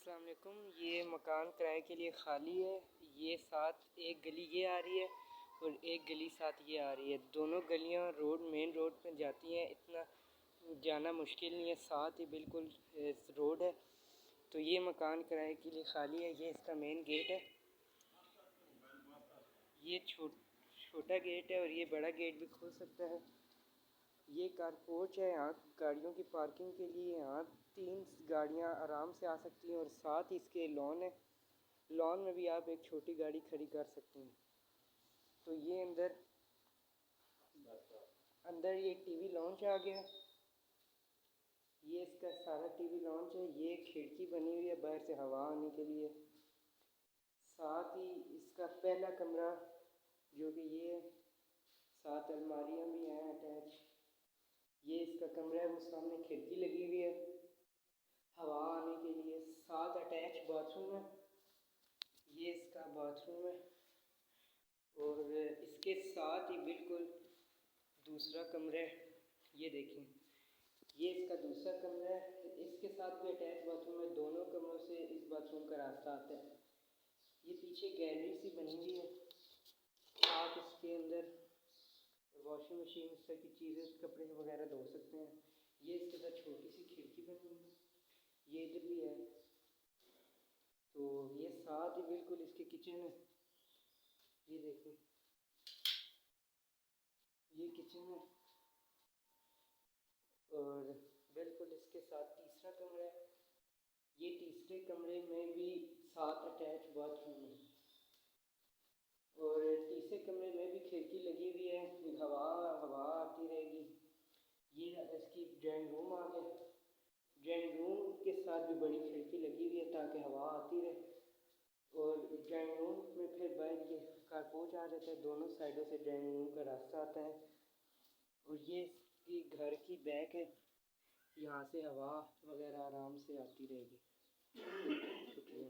अस्सलाम वालेकुम। ये मकान किराए के लिए ख़ाली है। ये साथ एक गली ये आ रही है और एक गली साथ ये आ रही है। दोनों गलियां मेन रोड पर जाती हैं। इतना जाना मुश्किल नहीं है, साथ ही बिल्कुल रोड है। तो ये मकान किराए के लिए ख़ाली है। ये इसका मेन गेट है। ये छोटा गेट है और ये बड़ा गेट भी खुल सकता है। ये कारपोर्च है, यहाँ गाड़ियों की पार्किंग के लिए। यहाँ 3 गाड़ियाँ आराम से आ सकती हैं और साथ ही इसके लॉन है। लॉन में भी आप एक छोटी गाड़ी खड़ी कर सकते हैं। तो ये अंदर ये टीवी लॉन्च आ गया। ये इसका सारा टीवी लॉन्च है। ये खिड़की बनी हुई है बाहर से हवा आने के लिए। साथ ही इसका पहला कमरा जो कि ये है, 7 अलमारियाँ भी हैं अटैच। ये इसका कमरा है, वो सामने खिड़की लगी हुई है हवा आने के लिए। 7 अटैच बाथरूम है। ये इसका बाथरूम है और इसके साथ ही बिल्कुल दूसरा कमरा है। ये देखें, ये इसका दूसरा कमरा है। इसके साथ भी अटैच बाथरूम है। दोनों कमरों से इस बाथरूम का रास्ता आता है। ये पीछे गैलरी सी बनी हुई है। आप इसके अंदर वॉशिंग मशीन, इस तरह की चीज़ें, कपड़े वगैरह धो सकते हैं। ये इसके साथ छोटी सी खिड़की बनी हुई है। ये इधर भी है। तो ये साथ ही बिल्कुल इसके किचन है। ये देखो, ये किचन है और बिल्कुल इसके साथ तीसरा कमरा है। ये तीसरे कमरे में भी 7 अटैच बाथरूम है और तीसरे कमरे में भी खिड़की लगी हुई है, हवा हवा आती रहेगी। ये इसकी ड्राइंग रूम आ गया। ड्राइंग रूम के साथ भी बड़ी खिड़की लगी हुई है ताकि हवा आती रहे। और ड्राइंग रूम में फिर बाहर ये कारपोर्च आ जाता है। दोनों साइडों से ड्राइंग रूम का रास्ता आता है और ये इसकी घर की बैक है। यहाँ से हवा वगैरह आराम से आती रहेगी। शुक्रिया।